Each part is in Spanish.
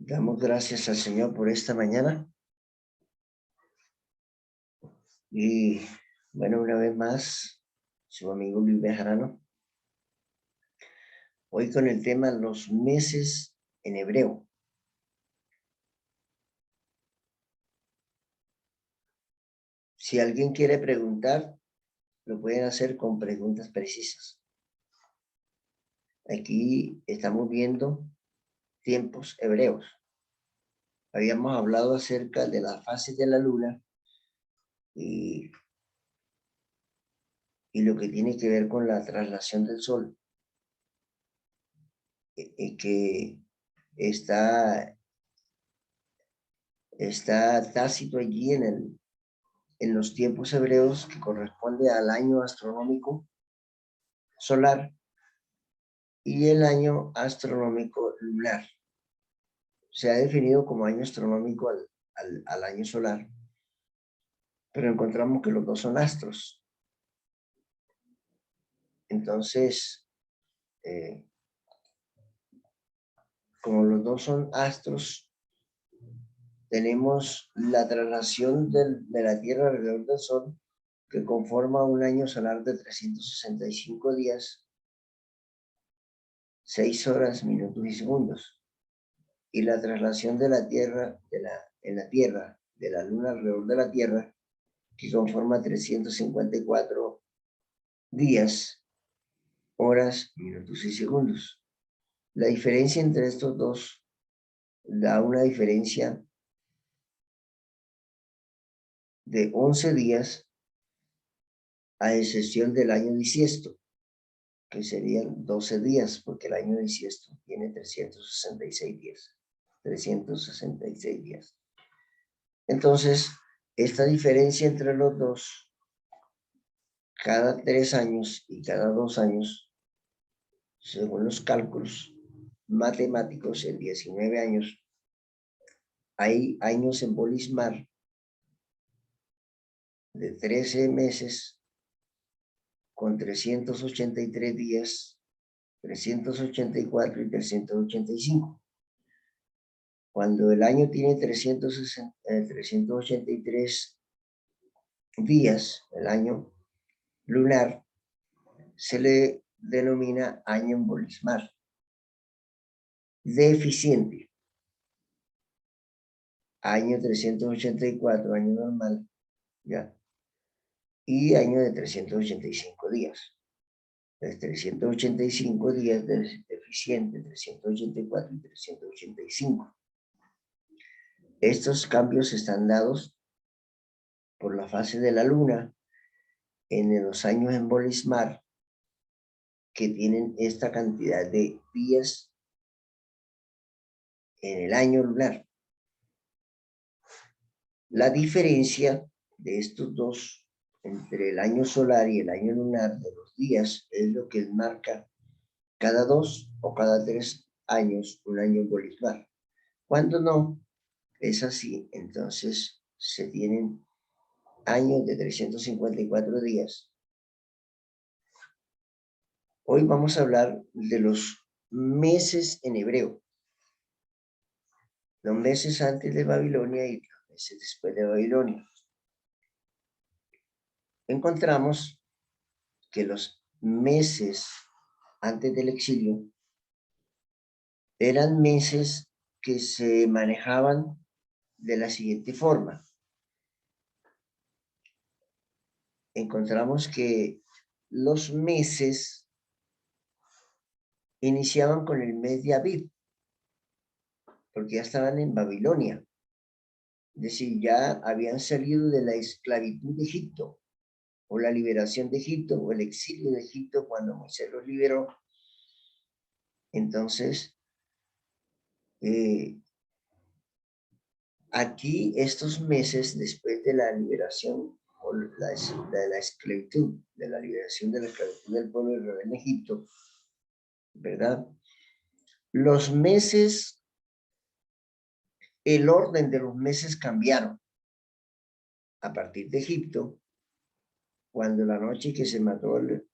Damos gracias al Señor por esta mañana. Y bueno, una vez más, su amigo Luis Bejarano. Hoy con el tema los meses en hebreo. Si alguien quiere preguntar, lo pueden hacer con preguntas precisas. Aquí estamos viendo tiempos hebreos. Habíamos hablado acerca de las fases de la luna y lo que tiene que ver con la traslación del sol, que está tácito allí en los tiempos hebreos, que corresponde al año astronómico solar y el año astronómico lunar. Se ha definido como año astronómico al año solar, pero encontramos que los dos son astros. Entonces, como los dos son astros, tenemos la traslación de la Tierra alrededor del Sol, que conforma un año solar de 365 días, 6 horas, minutos y segundos. Y la traslación de la Tierra, de la Luna alrededor de la Tierra, que conforma 354 días, horas, minutos y segundos. La diferencia entre estos dos da una diferencia de 11 días, a excepción del año bisiesto, que serían 12 días, porque el año bisiesto tiene 366 días. 366 días. Entonces, esta diferencia entre los dos, cada 3 años y cada 2 años, según los cálculos matemáticos, en 19 años, hay años en Bolismar de 13 meses con 383 días, 384 y 385. Cuando el año tiene 383 días, el año lunar, se le denomina año en Bolismar. Deficiente. Año 384, año normal, ¿ya? Y año de 385 días. Entonces, 385 días deficiente, 384 y 385. Estos cambios están dados por la fase de la luna en los años en Bolismar, que tienen esta cantidad de días en el año lunar. La diferencia de estos dos, entre el año solar y el año lunar, de los días, es lo que marca cada 2 o cada 3 años un año en Bolismar. Cuando no es así, entonces se tienen años de 354 días. Hoy vamos a hablar de los meses en hebreo. Los meses antes de Babilonia y los meses después de Babilonia. Encontramos que los meses antes del exilio eran meses que se manejaban de la siguiente forma. Encontramos que los meses iniciaban con el mes de Abib, porque ya estaban en Babilonia. Es decir, ya habían salido de la esclavitud de Egipto, o la liberación de Egipto, o el exilio de Egipto cuando Moisés los liberó. Entonces, aquí estos meses después de la liberación, o de la esclavitud, de la liberación de la esclavitud del pueblo de Israel en Egipto, ¿verdad? Los meses, el orden de los meses cambiaron a partir de Egipto, cuando la noche que se mató el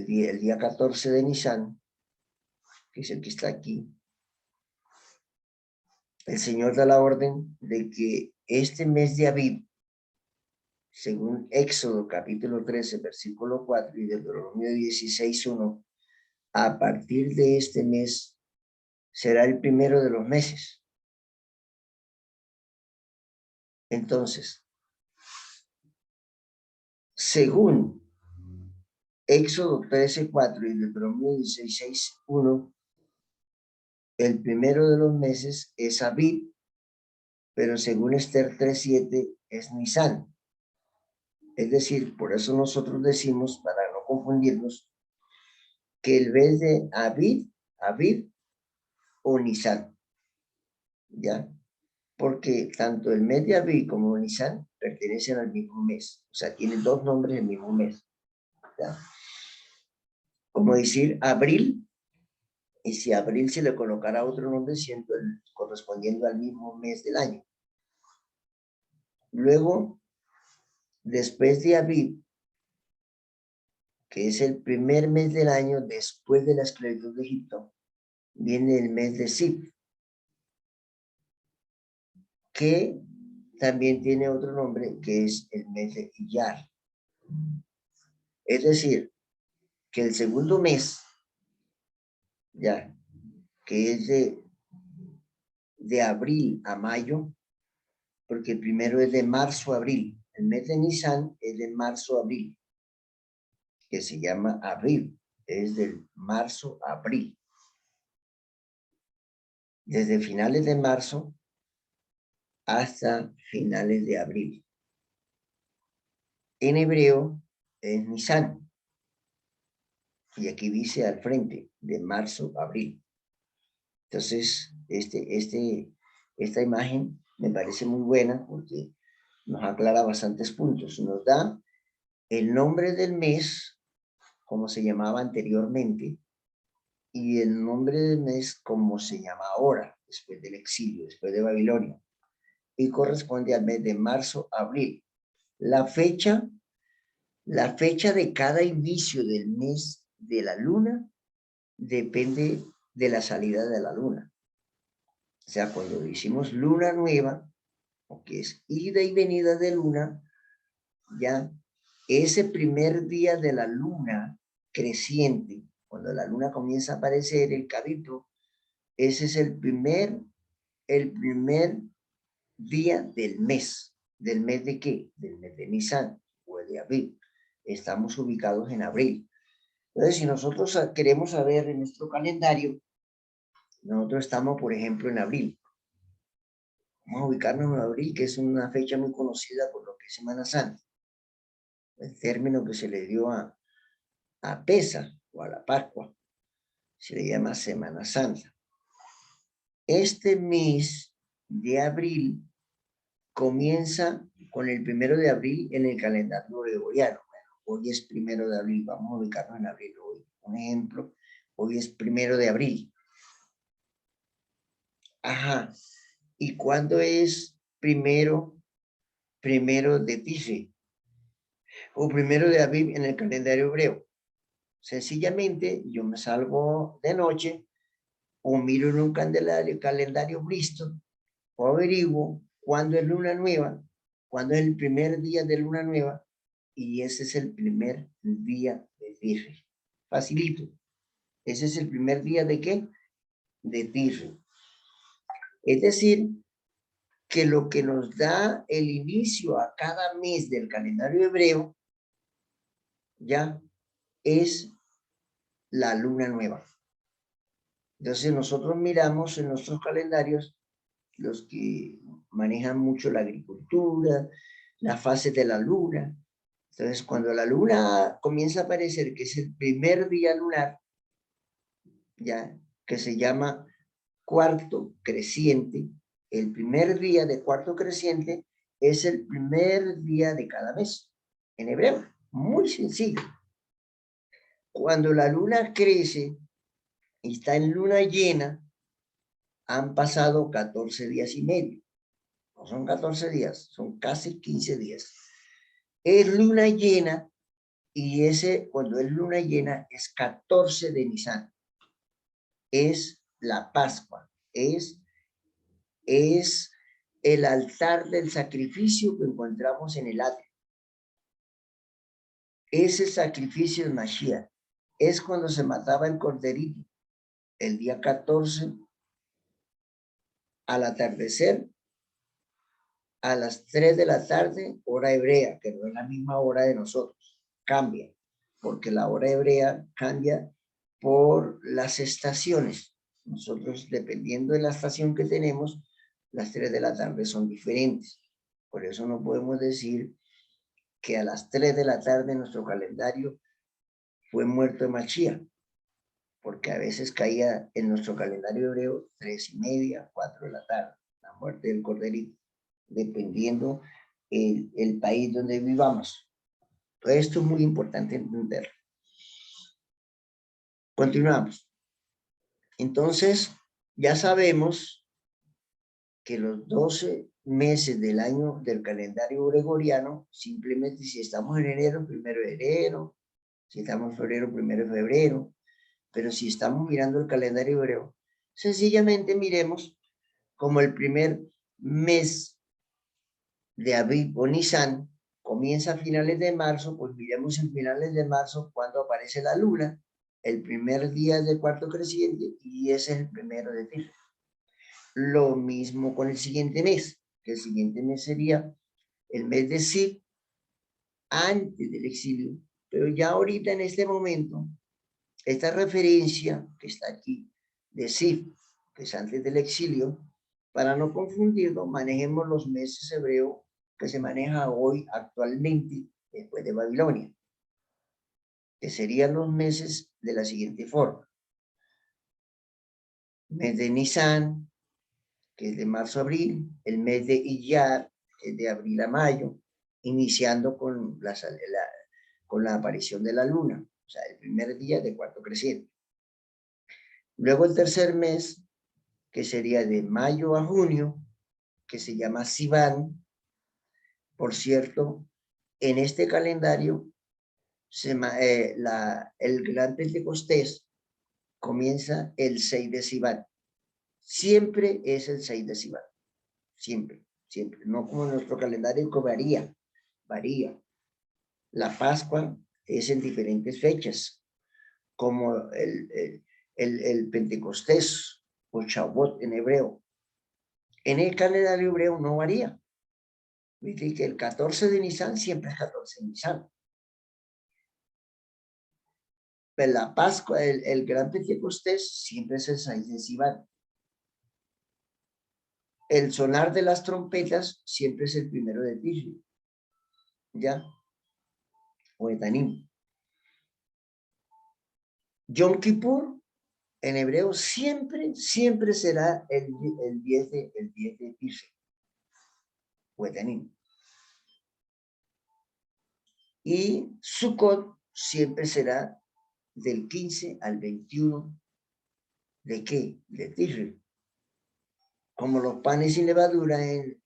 día 14 de Nisan, que es el que está aquí, el Señor da la orden de que este mes de Abib, según Éxodo capítulo 13, versículo 4 y Deuteronomio 16, 1, a partir de este mes será el primero de los meses. Entonces, según Éxodo 13, 4 y Deuteronomio 16, 1, el primero de los meses es Abib, pero según Esther 3, 7 es Nisan. Es decir, por eso nosotros decimos, para no confundirnos, que el mes de Abib o Nisan, ¿ya? Porque tanto el mes de Abib como Nisan pertenecen al mismo mes, o sea, tienen dos nombres del mismo mes, ¿ya? Como decir abril, y si a abril se le colocara otro nombre, siendo correspondiendo al mismo mes del año. Luego, después de Abib, que es el primer mes del año después de la esclavitud de Egipto, viene el mes de Sib, que también tiene otro nombre, que es el mes de Iyar. Es decir, que el segundo mes, ya, que es de abril a mayo, porque el primero es de marzo a abril. El mes de Nisan es de marzo a abril, que se llama abril, es del marzo a abril. Desde finales de marzo hasta finales de abril. En hebreo es Nisan. Y aquí dice al frente, de marzo a abril. Entonces, esta imagen me parece muy buena porque nos aclara bastantes puntos. Nos da el nombre del mes, como se llamaba anteriormente, y el nombre del mes como se llama ahora, después del exilio, después de Babilonia. Y corresponde al mes de marzo a abril. La fecha de cada inicio del mes de la luna depende de la salida de la luna. O sea, cuando decimos luna nueva, que es ida y venida de luna, ya ese primer día de la luna creciente, cuando la luna comienza a aparecer, el cabito, ese es el primer día del mes. ¿Del mes de qué? Del mes de Nisan o de abril. Estamos ubicados en abril. Entonces, si nosotros queremos saber en nuestro calendario, nosotros estamos, por ejemplo, en abril. Vamos a ubicarnos en abril, que es una fecha muy conocida por lo que es Semana Santa. El término que se le dio a Pesa o a la Pascua se le llama Semana Santa. Este mes de abril comienza con el 1 de abril en el calendario gregoriano. Bueno, hoy es 1 de abril, vamos a ubicarnos en abril hoy. Un ejemplo, hoy es 1 de abril. Ajá. ¿Y cuándo es primero de Tisri? O 1 de abril en el calendario hebreo. Sencillamente, yo me salgo de noche o miro en un calendario visto o averiguo cuándo es luna nueva, cuándo es el primer día de luna nueva, y ese es el primer día de Tisri. Facilito. Ese es el primer día ¿de qué? De Tisri. Es decir, que lo que nos da el inicio a cada mes del calendario hebreo, ya, es la luna nueva. Entonces nosotros miramos en nuestros calendarios, los que manejan mucho la agricultura, las fases de la luna. Entonces cuando la luna comienza a aparecer, que es el primer día lunar, ya, que se llama cuarto creciente, el primer día de cuarto creciente es el primer día de cada mes, en hebreo, muy sencillo. Cuando la luna crece y está en luna llena, han pasado 14 días y medio. No son 14 días, son casi 15 días. Es luna llena y cuando es luna llena, es 14 de Nisan. Es la Pascua, es es el altar del sacrificio que encontramos en el atrio. Ese sacrificio es Mashiach. Es cuando se mataba el corderito, el día 14, al atardecer, a las 3 de la tarde, hora hebrea, que no es la misma hora de nosotros. Cambia, porque la hora hebrea cambia por las estaciones. Nosotros, dependiendo de la estación que tenemos, las 3 de la tarde son diferentes. Por eso no podemos decir que a las 3 de la tarde nuestro calendario fue muerto de Mashiach, porque a veces caía en nuestro calendario hebreo 3:30, 4 de la tarde, la muerte del corderito, dependiendo el país donde vivamos. Todo esto es muy importante entenderlo. Continuamos. Entonces, ya sabemos que los 12 meses del año del calendario gregoriano, simplemente si estamos en enero, 1 de enero, si estamos en febrero, 1 de febrero, pero si estamos mirando el calendario hebreo, sencillamente miremos como el primer mes de Aviv o Nisan comienza a finales de marzo, pues miremos en finales de marzo cuando aparece la luna, el primer día del cuarto creciente, y ese es el primero de Tishrei. Lo mismo con el siguiente mes, que el siguiente mes sería el mes de Siv, antes del exilio, pero ya ahorita en este momento, esta referencia que está aquí de Siv, que es antes del exilio, para no confundirlo, manejemos los meses hebreos que se maneja hoy actualmente después de Babilonia, que serían los meses de la siguiente forma. Mes de Nisan, que es de marzo a abril, el mes de Iyar, que es de abril a mayo, iniciando con la aparición de la luna, o sea, el primer día de cuarto creciente. Luego el tercer mes, que sería de mayo a junio, que se llama Sivan. Por cierto, en este calendario, el gran Pentecostés comienza el 6 de Sivan. Siempre es el 6 de Sivan. Siempre, siempre. No como nuestro calendario que varía. La Pascua es en diferentes fechas, como el Pentecostés o Shavuot en hebreo. En el calendario hebreo no varía. Dice que el 14 de Nisan siempre es 14 de Nisan. Pero la Pascua, el gran Pentecostés, siempre es el 6 de Sivan. El sonar de las trompetas siempre es el 1 de Tishrei. ¿Ya? O de Tanim. Yom Kippur, en hebreo, siempre será el 10 de Tishrei. O de Tanim. Y Sukkot siempre será del 15 al 21 ¿de qué? De Tishrei. Como los panes sin levadura en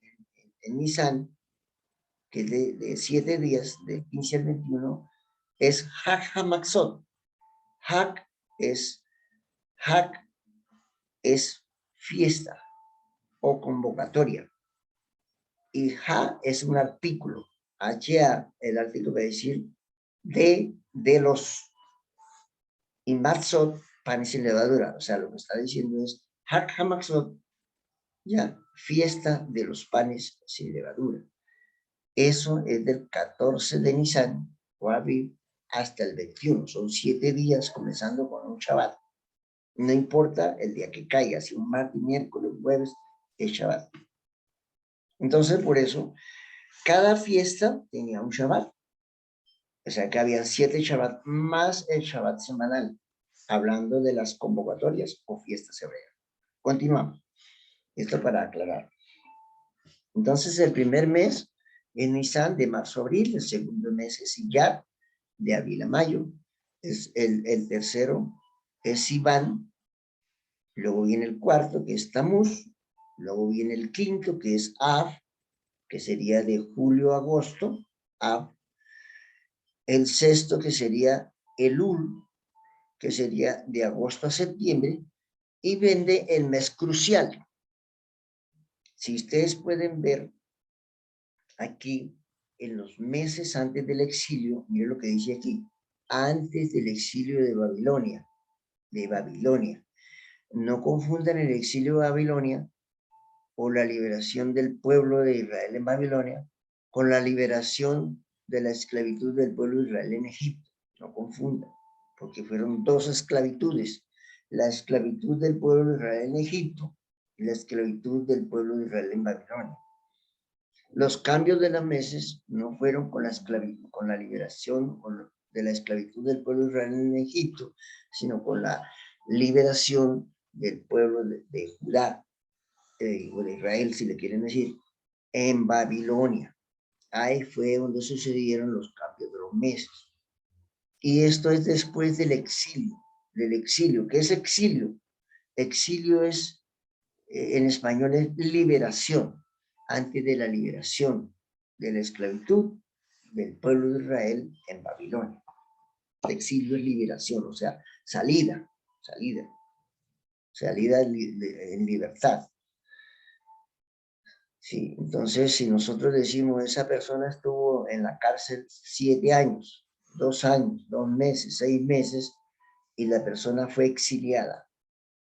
Nisan, que es de 7 días, del 15 al 21, es Hag HaMatzot. Hag es fiesta o convocatoria. Y Ha es un artículo. H-A, el artículo va a decir de los. Y Matzot, panes sin levadura. O sea, lo que está diciendo es Hag HaMatzot, ya, fiesta de los panes sin levadura. Eso es del 14 de Nisan o Aviv hasta el 21. Son 7 días comenzando con un Shabbat. No importa el día que caiga, si un martes, miércoles, jueves, es Shabbat. Entonces, por eso, cada fiesta tenía un Shabbat. O sea que había 7 Shabbat más el Shabbat semanal, hablando de las convocatorias o fiestas hebreas. Continuamos. Esto para aclarar. Entonces, el primer mes es Nisan, de marzo a abril. El segundo mes es Iyar, de abril a mayo. El tercero es Sivan. Luego viene el cuarto, que es Tamuz. Luego viene el quinto, que es Av, que sería de julio a agosto. Av. El sexto, que sería Elul, que sería de agosto a septiembre. Y vende el mes crucial, Si ustedes pueden ver aquí, en los meses antes del exilio, miren lo que dice aquí, antes del exilio de Babilonia, No confundan el exilio de Babilonia o la liberación del pueblo de Israel en Babilonia con la liberación de la esclavitud del pueblo de Israel en Egipto. No confundan, porque fueron dos esclavitudes. La esclavitud del pueblo de Israel en Egipto y la esclavitud del pueblo de Israel en Babilonia. Los cambios de los meses no fueron con la esclavitud, con la liberación de la esclavitud del pueblo de Israel en Egipto, sino con la liberación del pueblo de Judá, o de Israel, si le quieren decir, en Babilonia. Ahí fue donde sucedieron los cambios de los meses. Y esto es después del exilio. ¿Qué es exilio? Exilio es, en español es liberación, antes de la liberación de la esclavitud del pueblo de Israel en Babilonia. El exilio es liberación, o sea, salida en libertad. Sí, entonces, si nosotros decimos, esa persona estuvo en la cárcel 7 años, 2 años, 2 meses, 6 meses, y la persona fue exiliada,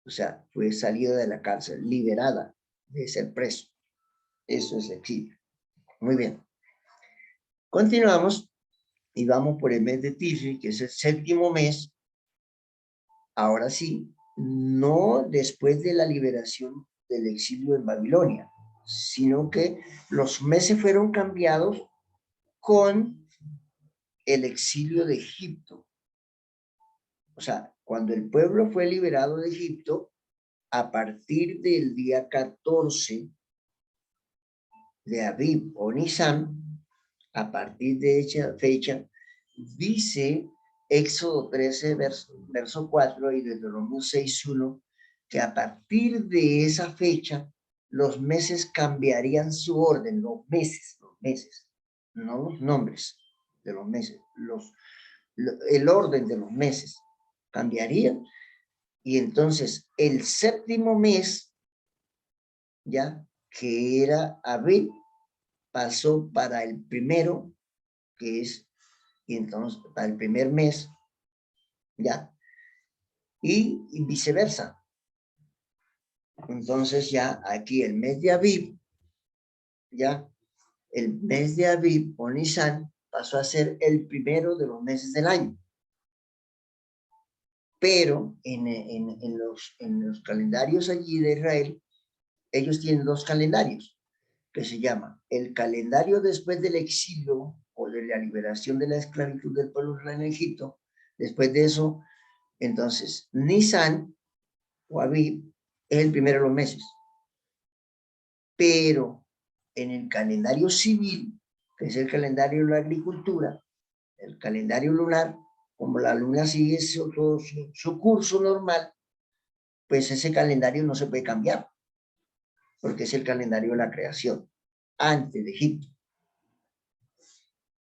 o sea, fue salida de la cárcel, liberada de ser preso. Eso es exilio. Muy bien. Continuamos y vamos por el mes de Tishri, que es el 7º mes. Ahora sí, no después de la liberación del exilio en Babilonia, sino que los meses fueron cambiados con el exilio de Egipto. O sea, cuando el pueblo fue liberado de Egipto, a partir del día 14 de Abib o Nisan, a partir de esa fecha, dice Éxodo 13, verso 4 y Deuteronomio 6:1, que a partir de esa fecha los meses cambiarían su orden, los meses, no los nombres de los meses, el orden de los meses cambiaría. Y entonces el 7º mes, ya que era abril, pasó para el primero, que es, y entonces para el primer mes, ya, y viceversa. Entonces ya aquí el mes de Aviv, ya, el mes de Aviv o Nisan pasó a ser el primero de los meses del año. Pero en los calendarios allí de Israel, ellos tienen 2 calendarios, que se llama el calendario después del exilio o de la liberación de la esclavitud del pueblo israelí en Egipto. Después de eso, entonces, Nisan o Aviv es el primero de los meses. Pero en el calendario civil, que es el calendario de la agricultura, el calendario lunar, como la luna sigue su curso normal, pues ese calendario no se puede cambiar, porque es el calendario de la creación, antes de Egipto.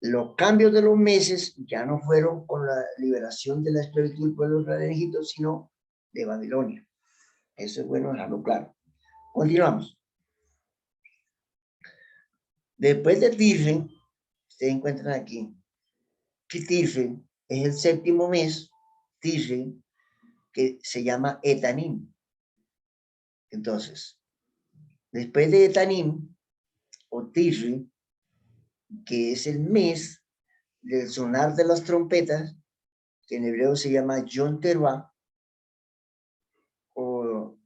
Los cambios de los meses ya no fueron con la liberación de la esclavitud del pueblo de Egipto, sino de Babilonia. Eso es bueno dejarlo claro. Continuamos. Después de Tishri, ustedes encuentran aquí que Tishri es el 7º mes, Tishri, que se llama Etanim. Entonces, después de Etanim, o Tishri, que es el mes del sonar de las trompetas, que en hebreo se llama Yom Teruah, o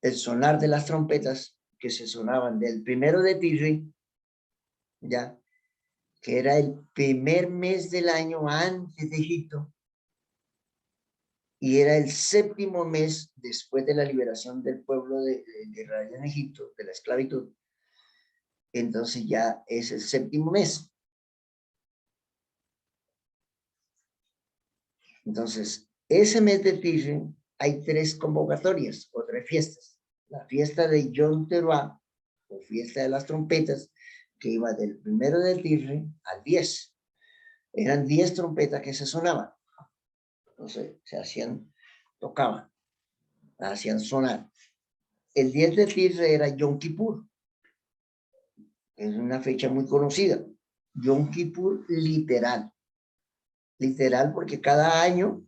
el sonar de las trompetas que se sonaban del 1 de Tishri, ya, que era el primer mes del año antes de Egipto, y era el 7º mes después de la liberación del pueblo de Israel en Egipto, de la esclavitud. Entonces ya es el 7º mes. Entonces, ese mes de Tishri hay 3 convocatorias o 3 fiestas. La fiesta de Yom Teruah, o fiesta de las trompetas, que iba del 1 de Tishri al 10. Eran 10 trompetas que se sonaban. Entonces, tocaban, hacían sonar. El 10 de Tishri era Yom Kippur, Es una fecha muy conocida. Yom Kippur literal. Literal porque cada año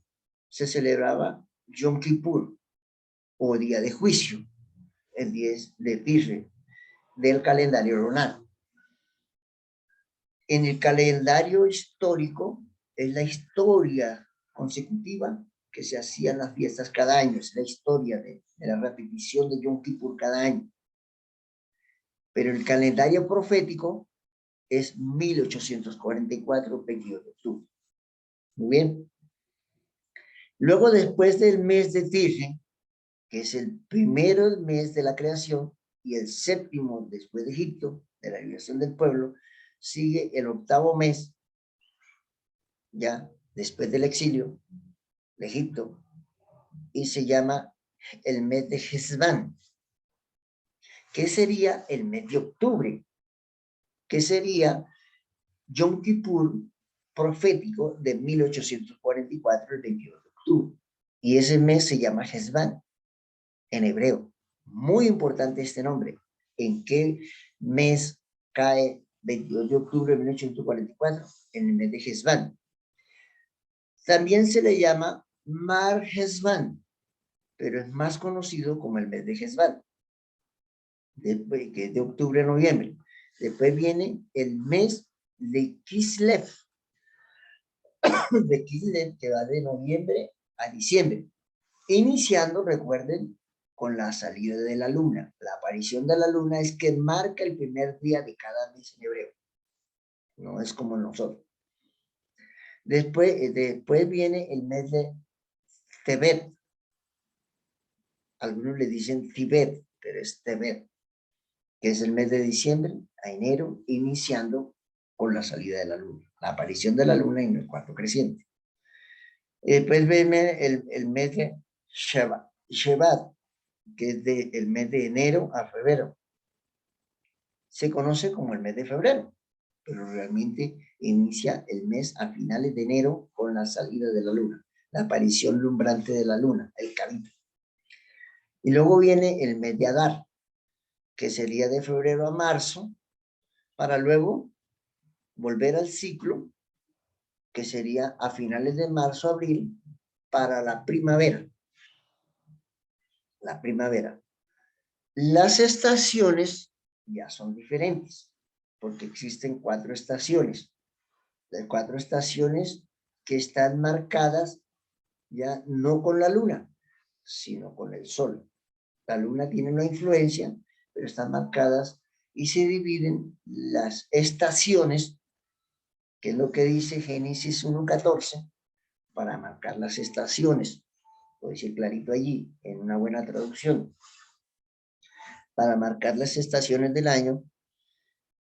se celebraba Yom Kippur o día de juicio, el 10 de Tishrei del calendario lunar. En el calendario histórico es la historia consecutiva que se hacían las fiestas cada año, es la historia de la repetición de Yom Kippur cada año. Pero el calendario profético es 1844, 22 de octubre. Muy bien. Luego, después del mes de Tishrei, que es el primero mes de la creación y el séptimo después de Egipto, de la liberación del pueblo, sigue el octavo mes, ya después del exilio de Egipto, y se llama el mes de Hesban, que sería el mes de octubre, que sería Yom Kippur profético de 1844, el 22 de octubre. Y ese mes se llama Hesban, en hebreo. Muy importante este nombre. ¿En qué mes cae 22 de octubre de 1844? En el mes de Hesban. También se le llama Mar Hesban, pero es más conocido como el mes de Hesban, que es de octubre a noviembre. Después viene el mes de Kislev, que va de noviembre a diciembre, iniciando, recuerden, con la salida de la luna. La aparición de la luna es que marca el primer día de cada mes en hebreo. No es como nosotros. Después viene el mes de Tebet. Algunos le dicen Tibet, pero es Tebet, que es el mes de diciembre a enero, iniciando con la salida de la luna, la aparición de la luna en el cuarto creciente. Después viene el mes de Shevat, que es el mes de enero a febrero. Se conoce como el mes de febrero, pero realmente inicia el mes a finales de enero con la salida de la luna, la aparición lumbrante de la luna, el Kavit. Y luego viene el mes de Adar, que sería de febrero a marzo, para luego volver al ciclo, que sería a finales de marzo, abril, para la primavera. La primavera. Las estaciones ya son diferentes, porque existen 4 estaciones. Las 4 estaciones que están marcadas ya no con la luna, sino con el sol. La luna tiene una influencia, pero están marcadas y se dividen las estaciones, que es lo que dice Génesis 1:14, para marcar las estaciones. Lo dice clarito allí, en una buena traducción. Para marcar las estaciones del año,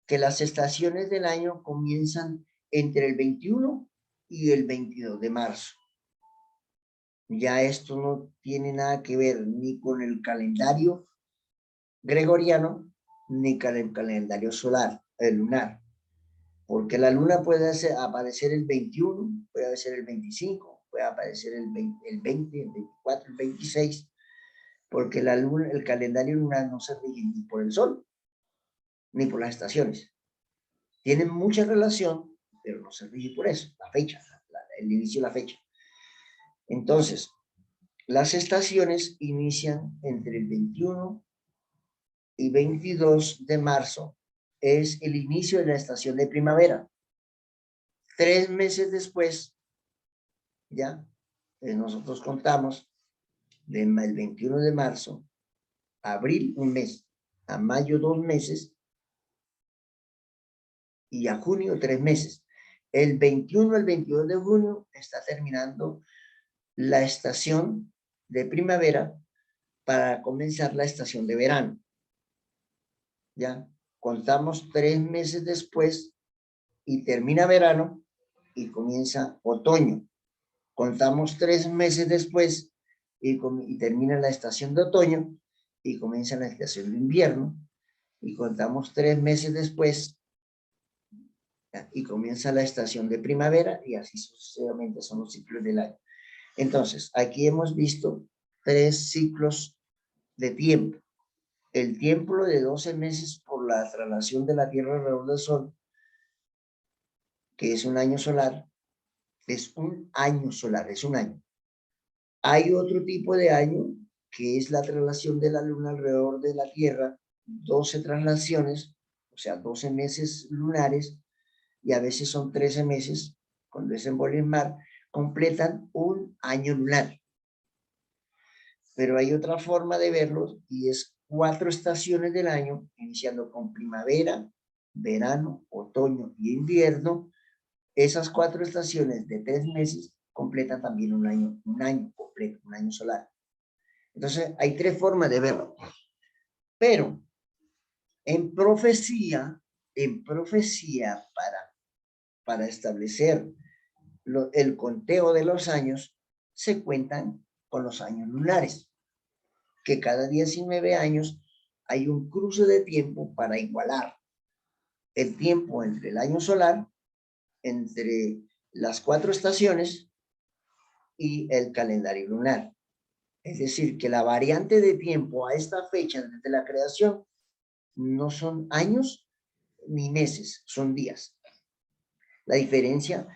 que las estaciones del año comienzan entre el 21 y el 22 de marzo. Ya esto no tiene nada que ver ni con el calendario gregoriano, ni con el calendario solar, el lunar. Porque la luna puede aparecer el 21, puede aparecer el 25, puede aparecer el 20, el 24, el 26, porque la luna, el calendario lunar no se rige ni por el sol, ni por las estaciones. Tienen mucha relación, pero no se rige por eso, la fecha, el inicio de la fecha. Entonces, las estaciones inician entre el 21 y 22 de marzo, es el inicio de la estación de primavera. 3 meses después, ya, nosotros contamos del 21 de marzo, a abril 1 mes, a mayo 2 meses y a junio 3 meses. El 21 al 22 de junio está terminando la estación de primavera para comenzar la estación de verano. Ya, contamos 3 meses después y termina verano y comienza otoño. Contamos 3 meses después y termina la estación de otoño y comienza la estación de invierno. Y contamos 3 meses después y comienza la estación de primavera y así sucesivamente son los ciclos del año. Entonces, aquí hemos visto 3 ciclos de tiempo. El tiempo de 12 meses por por la traslación de la Tierra alrededor del Sol, que es un año solar, es un año solar, es un año. Hay otro tipo de año, que es la traslación de la Luna alrededor de la Tierra, 12 traslaciones, o sea, 12 meses lunares, y a veces son 13 meses, cuando desenvuelve el mar, completan un año lunar. Pero hay otra forma de verlos, y es 4 estaciones del año, iniciando con primavera, verano, otoño y invierno. Esas 4 estaciones de 3 meses completan también un año completo, un año solar. Entonces, hay 3 formas de verlo. Pero en profecía para establecer el conteo de los años, se cuentan con los años lunares, que cada 19 años hay un cruce de tiempo para igualar el tiempo entre el año solar, entre las 4 estaciones y el calendario lunar. Es decir, que la variante de tiempo a esta fecha desde la creación no son años ni meses, son días. La diferencia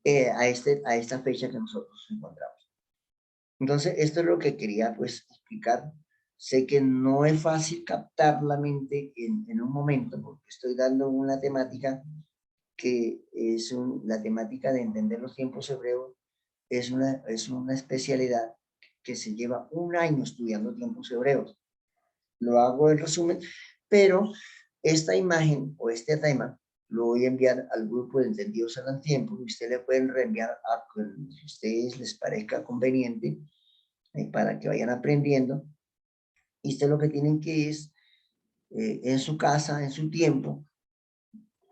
a esta fecha que nosotros encontramos. Entonces, esto es lo que quería pues explicar. Sé que no es fácil captar la mente en un momento, porque estoy dando una temática que es la temática de entender los tiempos hebreos, es una especialidad que se lleva un año estudiando tiempos hebreos. Lo hago en resumen, pero esta imagen o este tema lo voy a enviar al grupo de Entendidos al Tiempo, y ustedes le pueden reenviar a quien a ustedes les parezca conveniente, para que vayan aprendiendo. Y ustedes lo que tienen que es, en su casa, en su tiempo,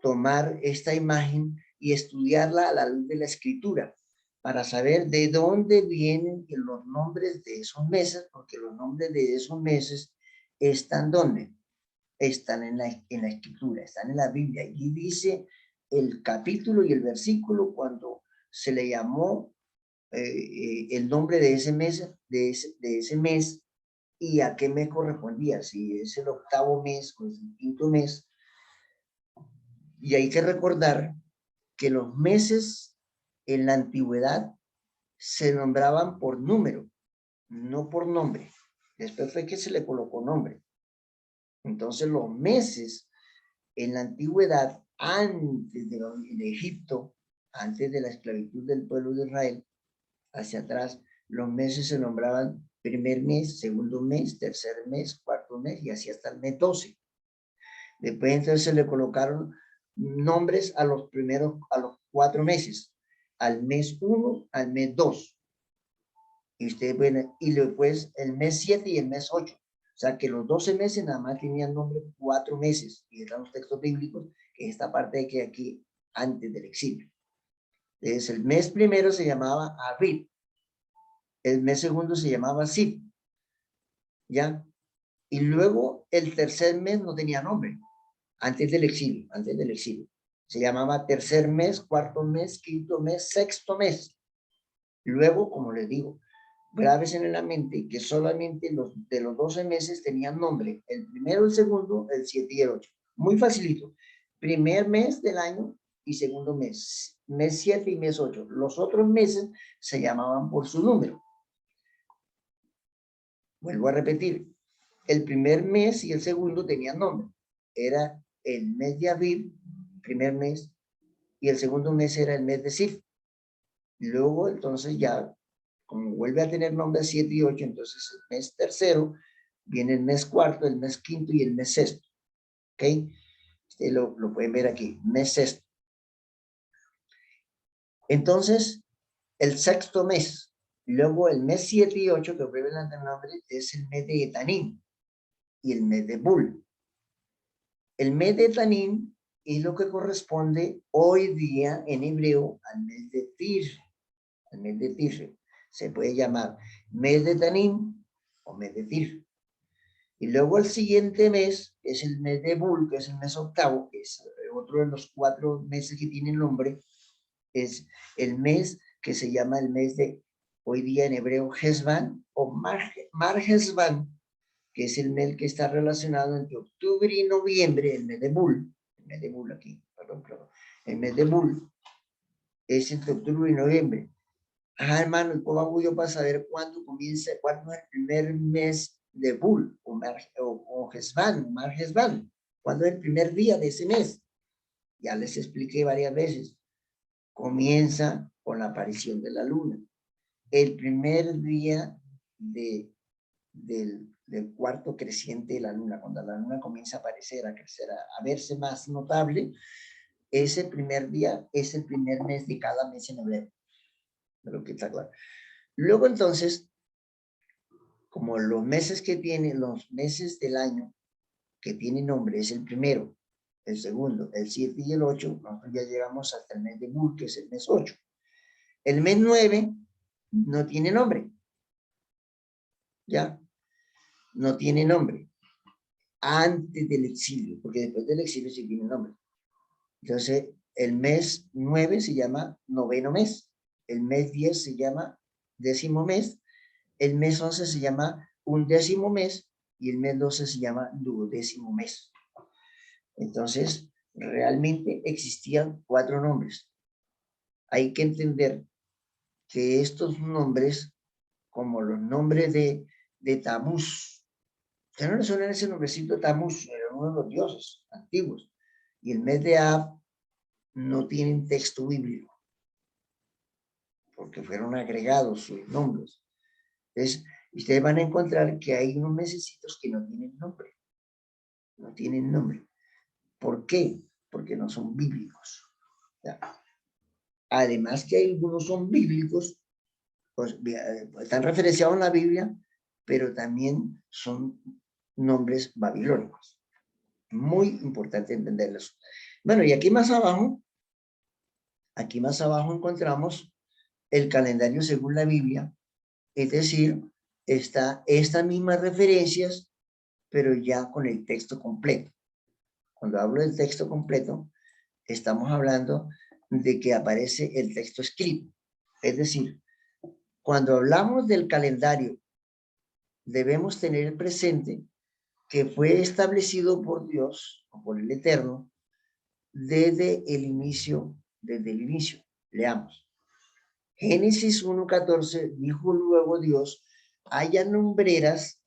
tomar esta imagen y estudiarla a la luz de la escritura, para saber de dónde vienen los nombres de esos meses, porque los nombres de esos meses están ¿dónde? Están en la escritura, están en la Biblia. Allí dice el capítulo y el versículo cuando se le llamó el nombre de ese mes, de ese mes, y a qué mes correspondía, si es el octavo mes o es el quinto mes. Y hay que recordar que los meses en la antigüedad se nombraban por número, no por nombre. Después fue que se le colocó nombre. Entonces los meses en la antigüedad, antes de Egipto, antes de la esclavitud del pueblo de Israel, hacia atrás, los meses se nombraban primer mes, segundo mes, tercer mes, cuarto mes, y así hasta el mes 12. Después entonces se le colocaron nombres a los 4 meses, al mes 1, al mes 2. Y ustedes ven, y después el mes 7 y el mes 8. O sea que los 12 meses nada más tenían nombre 4 meses. Y están los textos bíblicos, que es esta parte de que aquí, antes del exilio. Entonces el mes primero se llamaba Abril. El mes segundo se llamaba Sib. ¿Ya? Y luego el tercer mes no tenía nombre. Antes del exilio. Se llamaba tercer mes, cuarto mes, quinto mes, sexto mes. Luego, como les digo, graves en la mente que solamente de los 12 meses tenían nombre, el primero, el segundo, el 7 y el 8. Muy facilito. Primer mes del año y segundo mes, mes 7 y mes 8. Los otros meses se llamaban por su número. Vuelvo a repetir, el primer mes y el segundo tenían nombre. Era el mes de abril, primer mes, y el segundo mes era el mes de Sif. Luego, entonces ya, como vuelve a tener nombre 7 y 8, entonces el mes tercero, viene el mes cuarto, el mes quinto y el mes sexto. ¿Ok? Ustedes lo pueden ver aquí, mes sexto. Entonces, el sexto mes, luego el mes 7 y 8, que vuelven a tener nombre, es el mes de Etanim y el mes de Bul. El mes de Etanim es lo que corresponde hoy día en hebreo al mes de Tir. El mes de Tir se puede llamar mes de Tanim o mes de Tir. Y luego el siguiente mes es el mes de Bul, que es el mes octavo, que es otro de los 4 meses que tienen nombre. Es el mes que se llama el mes de, hoy día en hebreo, Hesban o Mar Hesban, que es el mes que está relacionado entre octubre y noviembre, el mes de Bul, aquí, perdón, el mes de Bul es entre octubre y noviembre. Ah, hermano, ¿y cómo hago yo para saber cuándo comienza, cuándo es el primer mes de Bul o Hesban, Mar Hesban? ¿Cuándo es el primer día de ese mes? Ya les expliqué varias veces. Comienza con la aparición de la luna. El primer día del cuarto creciente de la luna, cuando la luna comienza a aparecer, a crecer, a verse más notable, ese primer día es el primer mes de cada mes en hebreo. Pero que está claro. Luego entonces, como los meses del año que tienen nombre es el primero, el segundo, el 7 y el 8, nosotros ya llegamos hasta el mes de Bul, que es el mes 8. El mes 9 no tiene nombre. ¿Ya? No tiene nombre. Antes del exilio, porque después del exilio sí tiene nombre. Entonces, el mes 9 se llama noveno mes. El mes 10 se llama décimo mes. El mes 11 se llama undécimo mes. Y el mes 12 se llama duodécimo mes. Entonces, realmente existían 4 nombres. Hay que entender que estos nombres, como los nombres de Tamuz, ya no le suena ese nombrecito Tamuz, era uno de los dioses antiguos. Y el mes de Ab no tienen texto bíblico, porque fueron agregados sus nombres. Entonces, ustedes van a encontrar que hay unos mesecitos que no tienen nombre. No tienen nombre. ¿Por qué? Porque no son bíblicos. ¿Ya? Además que algunos son bíblicos, pues, están referenciados en la Biblia, pero también son nombres babilónicos. Muy importante entenderlos. Bueno, y aquí más abajo encontramos el calendario según la Biblia, es decir, está estas mismas referencias, pero ya con el texto completo. Cuando hablo del texto completo, estamos hablando de que aparece el texto escrito. Es decir, cuando hablamos del calendario, debemos tener presente que fue establecido por Dios o por el Eterno desde el inicio. Leamos. Génesis 1:14 dijo luego Dios, haya lumbreras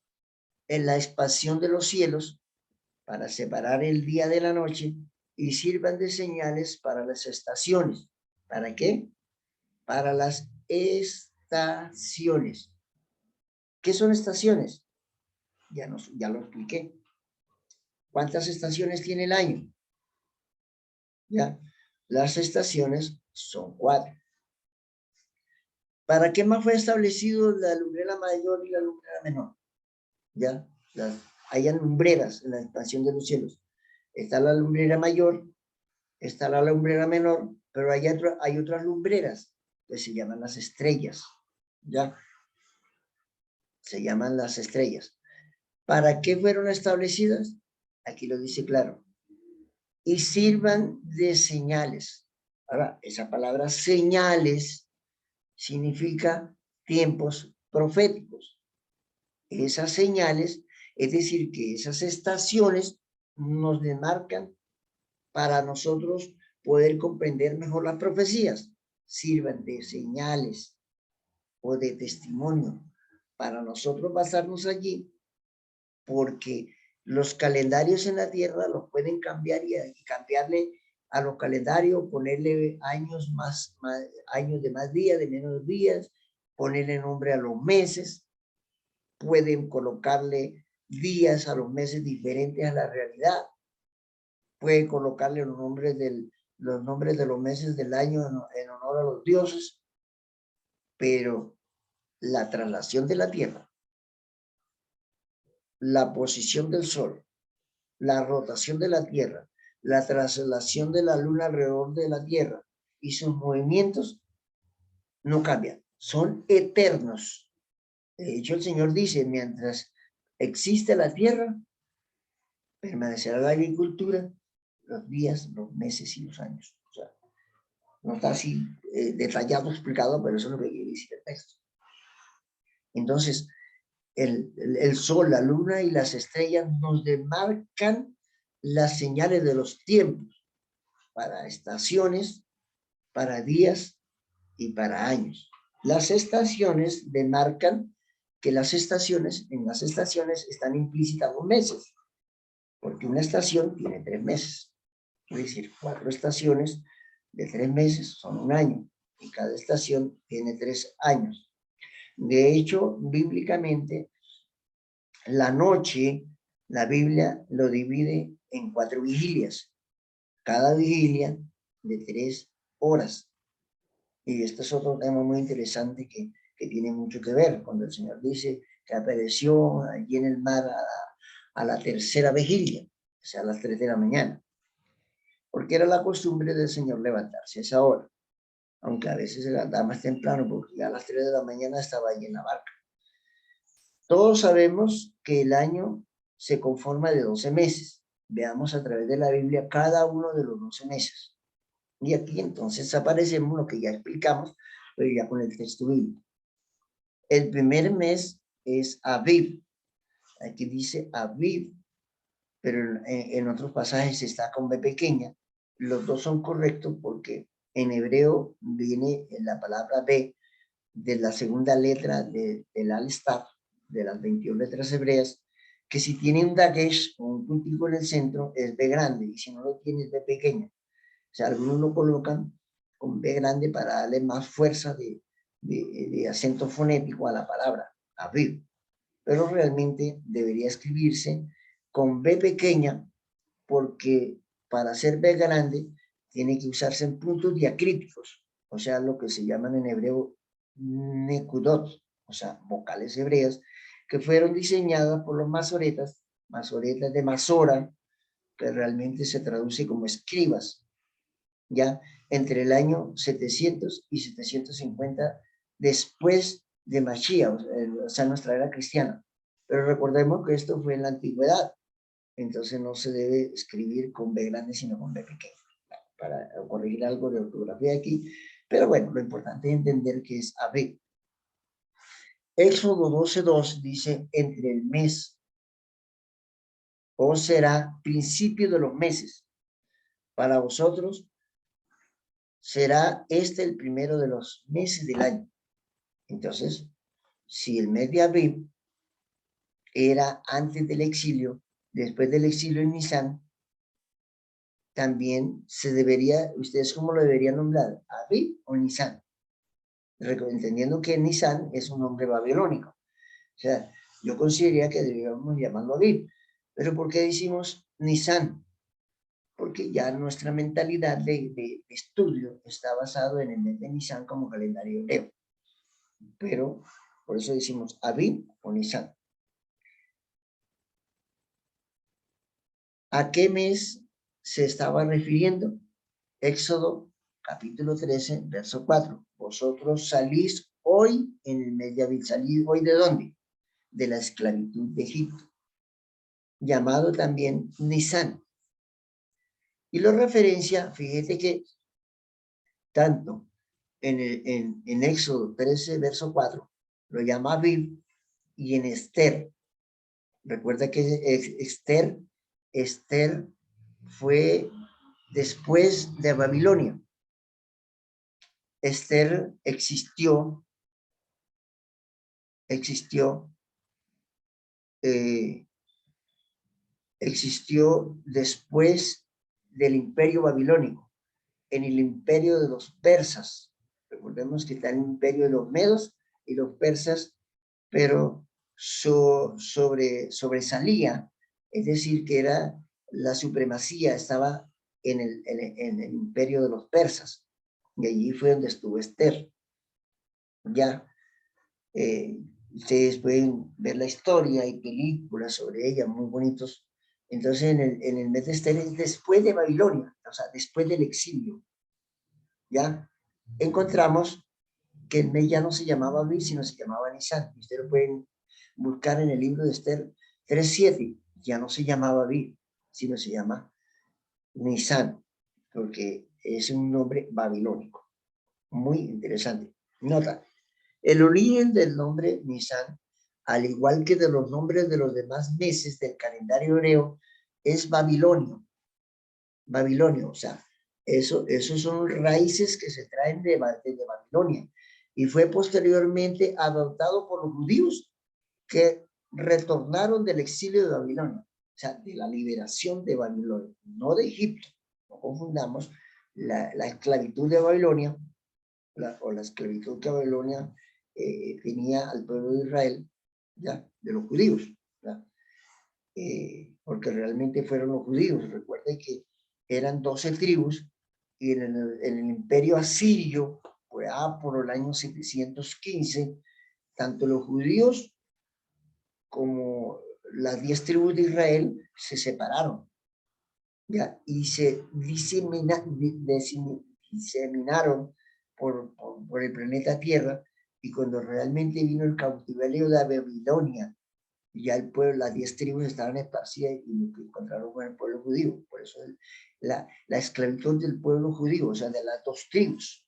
en la expansión de los cielos para separar el día de la noche y sirvan de señales para las estaciones. ¿Para qué? Para las estaciones. ¿Qué son estaciones? Ya lo expliqué. ¿Cuántas estaciones tiene el año? Ya, las estaciones son 4. ¿Para qué más fue establecido la lumbrera mayor y la lumbrera menor? Ya, hayan lumbreras en la expansión de los cielos. Está la lumbrera mayor, está la lumbrera menor, pero hay otras lumbreras que se llaman las estrellas. Ya, se llaman las estrellas. ¿Para qué fueron establecidas? Aquí lo dice claro. Y sirvan de señales. Ahora, esa palabra señales significa tiempos proféticos. Esas señales, es decir, que esas estaciones nos demarcan para nosotros poder comprender mejor las profecías, sirvan de señales o de testimonio para nosotros basarnos allí, porque los calendarios en la tierra los pueden cambiar y cambiarle a los calendarios, ponerle años años de más días, de menos días, ponerle nombre a los meses, pueden colocarle días a los meses diferentes a la realidad, pueden colocarle los nombres de los meses del año en honor a los dioses, pero la traslación de la tierra, la posición del sol, la rotación de la tierra, la traslación de la luna alrededor de la tierra y sus movimientos no cambian, son eternos. De hecho, el Señor dice, mientras existe la tierra, permanecerá la agricultura, los días, los meses y los años. O sea, no está así detallado, explicado, pero eso es lo que quiere decir el texto. Entonces, el sol, la luna y las estrellas nos demarcan las señales de los tiempos para estaciones, para días y para años. Las estaciones demarcan que en las estaciones están implícitas los meses, porque una estación tiene 3 meses. Es decir, 4 estaciones de 3 meses son un año, y cada estación tiene 3 años. De hecho, bíblicamente, la noche, la Biblia lo divide en 4 vigilias, cada vigilia de 3 horas. Y este es otro tema muy interesante que tiene mucho que ver cuando el Señor dice que apareció allí en el mar a la tercera vigilia, o sea, a las 3 de la mañana, porque era la costumbre del Señor levantarse a esa hora, aunque a veces se levantaba más temprano, porque ya a las 3 de la mañana estaba allí en la barca. Todos sabemos que el año se conforma de 12 meses. Veamos a través de la Biblia cada uno de los 12 meses. Y aquí entonces aparecemos lo que ya explicamos, pero ya con el texto bíblico. El primer mes es Aviv. Aquí dice Aviv, pero en otros pasajes está con B pequeña. Los dos son correctos porque en hebreo viene la palabra B de la segunda letra del Al-Staf, de las 21 letras hebreas, que si tiene un dagesh o un puntico en el centro es B grande, y si no lo tiene es B pequeña. O sea, algunos lo colocan con B grande para darle más fuerza de acento fonético a la palabra, Aviv. Pero realmente debería escribirse con B pequeña, porque para hacer B grande tiene que usarse en puntos diacríticos, o sea, lo que se llaman en hebreo nekudot, o sea, vocales hebreas, que fueron diseñadas por los masoretas de Masora, que realmente se traduce como escribas, ya entre el año 700 y 750 después de Mashiach, o sea, nuestra era cristiana. Pero recordemos que esto fue en la antigüedad, entonces no se debe escribir con B grande, sino con B pequeña, para corregir algo de ortografía aquí. Pero bueno, lo importante es entender que es AB. Éxodo 12:2 dice, entre el mes, o será principio de los meses. Para vosotros será este el primero de los meses del año. Entonces, si el mes de Aviv era antes del exilio, después del exilio en Nisan, también se debería, ¿ustedes cómo lo deberían nombrar? ¿Aviv o Nisan? Entendiendo que Nisan es un nombre babilónico. O sea, yo consideraría que deberíamos llamarlo Aviv. Pero ¿por qué decimos Nisan? Porque ya nuestra mentalidad de estudio está basado en el mes de Nisan como calendario hebreo. Pero por eso decimos Aviv o Nisan. ¿A qué mes se estaba refiriendo? Éxodo capítulo 13, verso 4. Vosotros salís hoy en el mes de Aviv. ¿Salís hoy de dónde? De la esclavitud de Egipto, llamado también Nisan. Y lo referencia, fíjate que tanto en Éxodo 13, verso 4, lo llama Aviv, y en Esther. Recuerda que Esther fue después de Babilonia. Esther existió después del imperio babilónico, en el imperio de los persas. Recordemos que está el imperio de los medos y los persas, pero sobresalía, es decir, que era la supremacía, estaba en el imperio de los persas, y allí fue donde estuvo Esther. Ya, ustedes pueden ver la historia y películas sobre ella muy bonitos. Entonces, en el mes de Esther es después de Babilonia, o sea, después del exilio. Ya encontramos que el mes ya no se llamaba Aviv, sino se llamaba Nisan. Ustedes lo pueden buscar en el libro de Esther 3:7. Ya no se llamaba Aviv, sino se llama Nisan, porque es un nombre babilónico. Muy interesante. Nota, el origen del nombre Nisan al igual que de los nombres de los demás meses del calendario hebreo, es babilonio. Babilonio, o sea, esos son raíces que se traen de Babilonia. Y fue posteriormente adoptado por los judíos que retornaron del exilio de Babilonia, o sea, de la liberación de Babilonia, no de Egipto. No confundamos la esclavitud de Babilonia, o la esclavitud que Babilonia tenía al pueblo de Israel, ¿ya? De los judíos, ¿ya? Porque realmente fueron los judíos. Recuerden que eran 12 tribus y en el imperio asirio, por el año 715, tanto los judíos como las 10 tribus de Israel se separaron, ¿ya? Y se diseminaron por el planeta Tierra, y cuando realmente vino el cautiverio de Babilonia, ya el pueblo, las 10 tribus estaban esparcidas y lo que encontraron fue el pueblo judío. Por eso la esclavitud del pueblo judío, o sea, de las 2 tribus,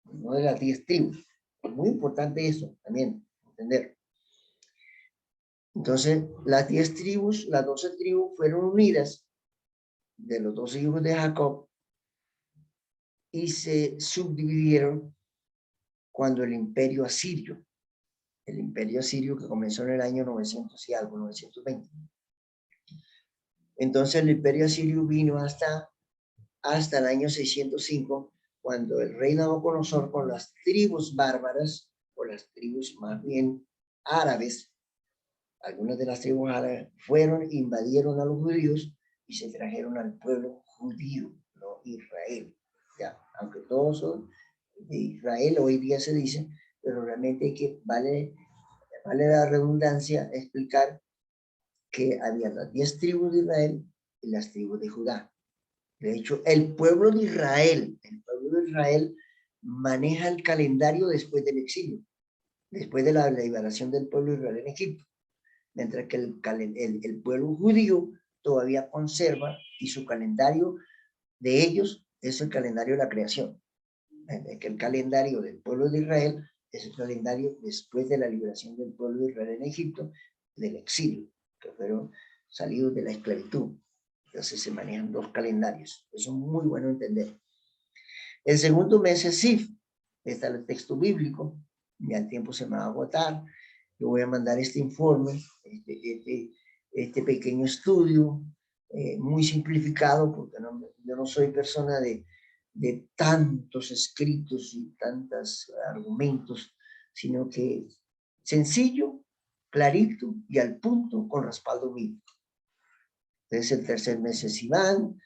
no de las 10 tribus. Es muy importante eso también, entender. Entonces, las 10 tribus, las 12 tribus fueron unidas de los 12 hijos de Jacob y se subdividieron cuando el imperio asirio que comenzó en el año 900 y algo, 920. Entonces el imperio asirio vino hasta el año 605, cuando el rey Nabucodonosor, con las tribus bárbaras, o las tribus más bien árabes, algunas de las tribus árabes fueron, invadieron a los judíos y se trajeron al pueblo judío, no Israel. Ya, aunque todos son de Israel, hoy día se dice, pero realmente vale la redundancia explicar que había las 10 tribus de Israel y las tribus de Judá. De hecho, el pueblo de Israel maneja el calendario después del exilio, después de la liberación del pueblo de Israel en Egipto, mientras que el pueblo judío todavía conserva, y su calendario de ellos es el calendario de la creación. Es que el calendario del pueblo de Israel es el calendario después de la liberación del pueblo de Israel en Egipto, del exilio, que fueron salidos de la esclavitud. Entonces se manejan 2 calendarios. Eso es muy bueno entender. El segundo mes es Sif. Está el texto bíblico. Ya el tiempo se me va a agotar. Yo voy a mandar este informe, este pequeño estudio, muy simplificado, porque yo no soy persona de tantos escritos y tantos argumentos, sino que sencillo, clarito y al punto, con respaldo bíblico. Entonces el tercer mes es Iván,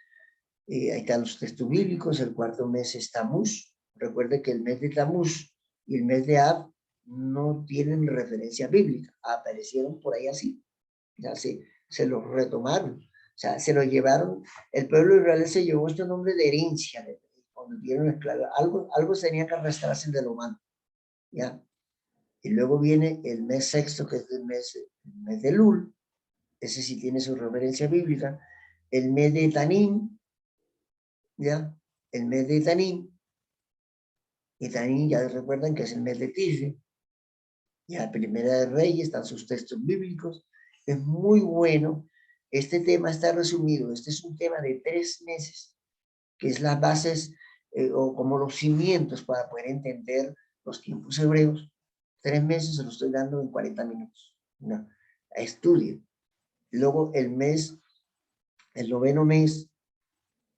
ahí están los textos bíblicos. El cuarto mes es Tamuz. Recuerde que el mes de Tamuz y el mes de Ab no tienen referencia bíblica, aparecieron por ahí así, ya se los retomaron, o sea, se lo llevaron. El pueblo de Israel se llevó este nombre de herencia, cuando dieron esclavos, algo tenía que arrastrarse de lo humano, ¿ya? Y luego viene el mes sexto, que es el mes de Lul, ese sí tiene su referencia bíblica. El mes de Tanim, ¿ya? El mes de Tanim, y Tanim ya recuerdan que es el mes de Tisri. Ya Primera de Reyes, están sus textos bíblicos. Es muy bueno. Este tema está resumido. Este es un tema de 3 meses, que es las bases o como los cimientos para poder entender los tiempos hebreos. 3 meses se los estoy dando en 40 minutos. No, estudien. Luego el noveno mes,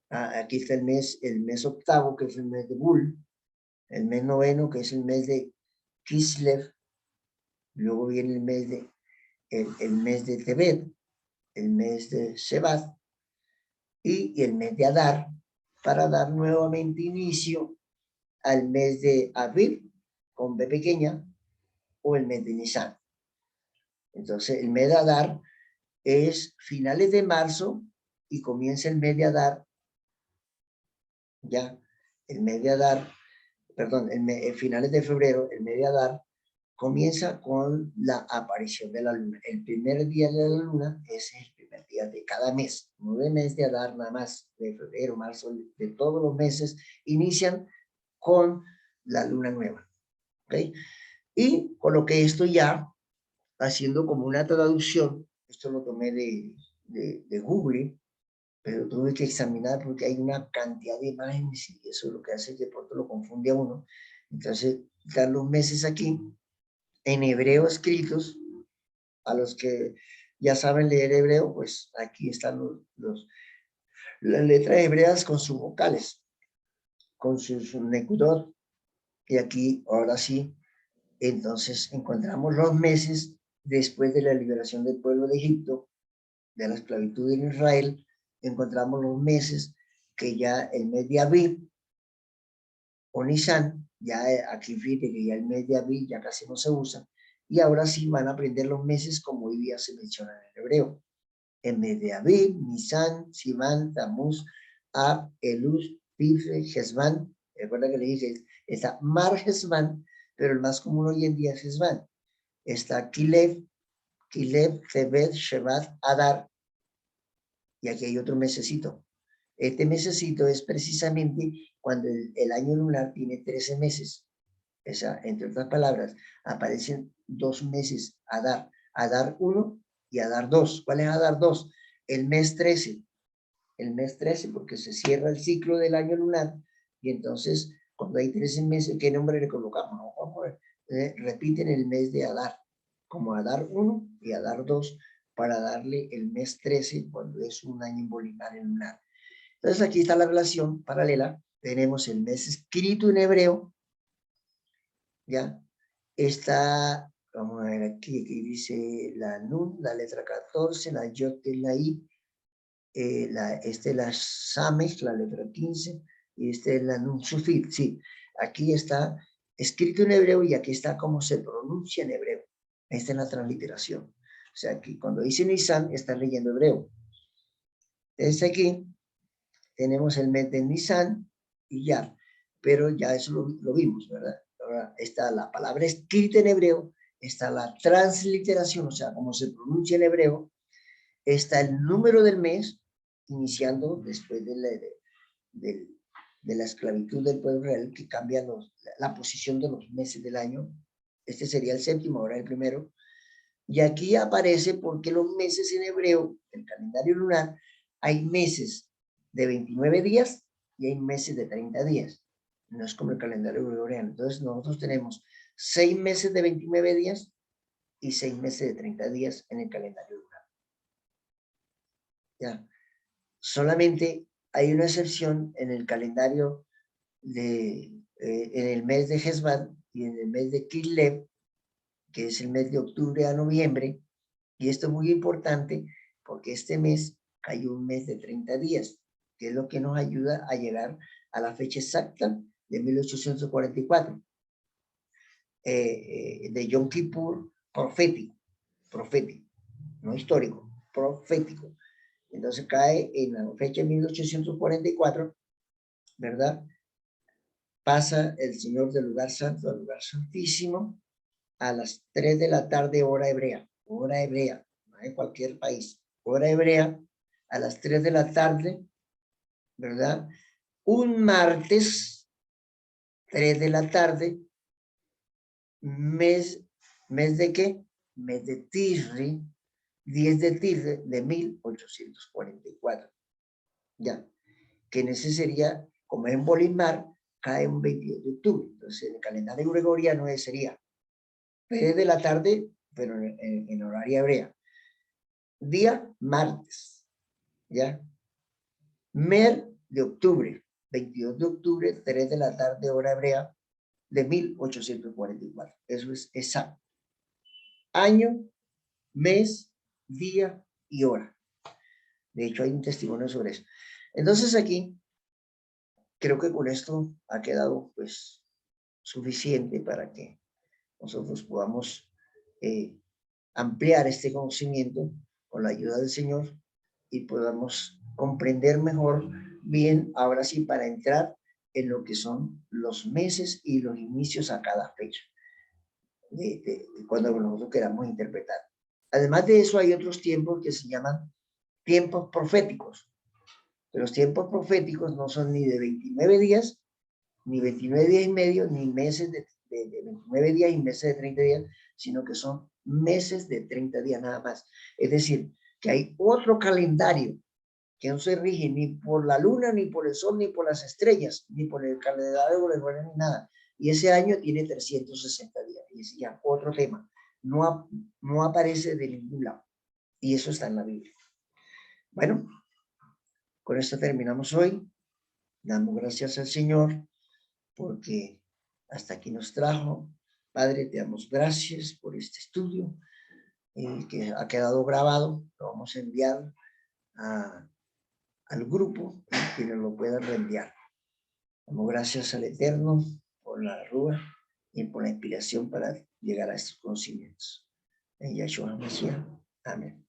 aquí está el mes octavo, que es el mes de Bul. El mes noveno, que es el mes de Kislev. Luego viene el mes de Tebet, el mes de Shevat y el mes de Adar, para dar nuevamente inicio al mes de Aviv, con B pequeña, o el mes de Nisan. Entonces, el mes de Adar es finales de marzo y comienza el mes de Adar, ya, el mes de Adar, perdón, finales de febrero, el mes de Adar, comienza con la aparición de la luna. El primer día de la luna es el primer día de cada mes. 9 meses de Adar nada más, de febrero, marzo, de todos los meses, inician con la luna nueva. ¿Okay? Y coloqué esto ya haciendo como una traducción, esto lo tomé de Google, pero tuve que examinar porque hay una cantidad de imágenes y eso es lo que hace que de pronto lo confunde a uno. Entonces, dar los meses aquí en hebreo escritos, a los que ya saben leer hebreo, pues aquí están las letras hebreas con sus vocales, con sus nekudot, y aquí, ahora sí, entonces encontramos los meses después de la liberación del pueblo de Egipto, de la esclavitud en Israel, encontramos los meses que ya el mes de Abib o Nisan, ya aquí fíjate que ya el mes de Abib ya casi no se usa, y ahora sí van a aprender los meses como hoy día se mencionan en hebreo. El mes de Abib, Nisan, Sivan, Tamuz, Ab, Elul, Tifre, Hesban. Recuerda que le dije, está Mar Hesban, pero el más común hoy en día es Hesban. Está Kilev, Tebet, Shevat, Adar, y aquí hay otro mesecito. Este mesecito es precisamente cuando el año lunar tiene 13 meses. O sea, entre otras palabras, aparecen 2 meses, Adar, Adar 1 y Adar 2. ¿Cuál es Adar 2? El mes 13. El mes 13 porque se cierra el ciclo del año lunar y entonces cuando hay 13 meses, ¿qué nombre le colocamos? No, vamos a ver. Repiten el mes de Adar, como Adar 1 y Adar 2 para darle el mes 13 cuando es un año bolinario lunar. Entonces aquí está la relación paralela. Tenemos el mes escrito en hebreo, ¿ya? Está, vamos a ver aquí dice la Nun, la letra 14, la Yot, la I, este es la Samech, la letra 15, y este es la Nun Sufit, sí. Aquí está escrito en hebreo y aquí está cómo se pronuncia en hebreo. Esta es la transliteración. O sea, aquí cuando dice Nisan, está leyendo hebreo. Entonces aquí tenemos el mes de Nisan y ya, pero ya eso lo vimos, ¿verdad? Ahora está la palabra escrita en hebreo, está la transliteración, o sea, cómo se pronuncia en hebreo, está el número del mes, iniciando después de la esclavitud del pueblo real, que cambia la posición de los meses del año. Este sería el séptimo, ahora el primero. Y aquí aparece porque los meses en hebreo, el calendario lunar, hay meses de 29 días y hay meses de 30 días. No es como el calendario gregoriano. Entonces nosotros tenemos 6 meses de 29 días y 6 meses de 30 días en el calendario lunar. Ya. Solamente hay una excepción en el calendario en el mes de Hesban y en el mes de Kislev, que es el mes de octubre a noviembre, y esto es muy importante porque este mes cayó un mes de 30 días, que es lo que nos ayuda a llegar a la fecha exacta de 1844, de Yom Kippur profético, no histórico, profético. Entonces cae en la fecha de 1844, ¿verdad? Pasa el Señor del lugar santo al lugar santísimo a las 3 de la tarde, hora hebrea, no en cualquier país, hora hebrea, a las 3 de la tarde, ¿verdad? Un martes, 3 de la tarde, mes ¿de qué? Mes de Tisri, 10 de Tisri de 1844. Ya, que en ese sería, como es en Bolimar, cae un 22 de octubre. Entonces, en el calendario gregoriano sería 3 de la tarde, pero en horario hebrea. Día martes, ¿ya? Mes de octubre, 22 de octubre, 3 de la tarde, hora hebrea, de 1844. Eso es exacto. Año, mes, día y hora. De hecho, hay un testimonio sobre eso. Entonces aquí, creo que con esto ha quedado pues suficiente para que nosotros podamos ampliar este conocimiento con la ayuda del Señor y podamos comprender mejor bien, ahora sí, para entrar en lo que son los meses y los inicios a cada fecha, cuando nosotros queramos interpretar. Además de eso, hay otros tiempos que se llaman tiempos proféticos. Pero los tiempos proféticos no son ni de 29 días, ni 29 días y medio, ni meses de 29 días y meses de 30 días, sino que son meses de 30 días nada más. Es decir, que hay otro calendario que no se rige ni por la luna, ni por el sol, ni por las estrellas, ni por el calendario gregoriano, ni nada. Y ese año tiene 360 días. Y es ya otro tema. No aparece de ningún lado. Y eso está en la Biblia. Bueno, con esto terminamos hoy. Damos gracias al Señor porque hasta aquí nos trajo. Padre, te damos gracias por este estudio que ha quedado grabado. Lo vamos a enviar al grupo y quienes lo puedan reenviar. Damos gracias al Eterno por la rúa y por la inspiración para llegar a estos conocimientos. En Yahshua Mashiach. Amén.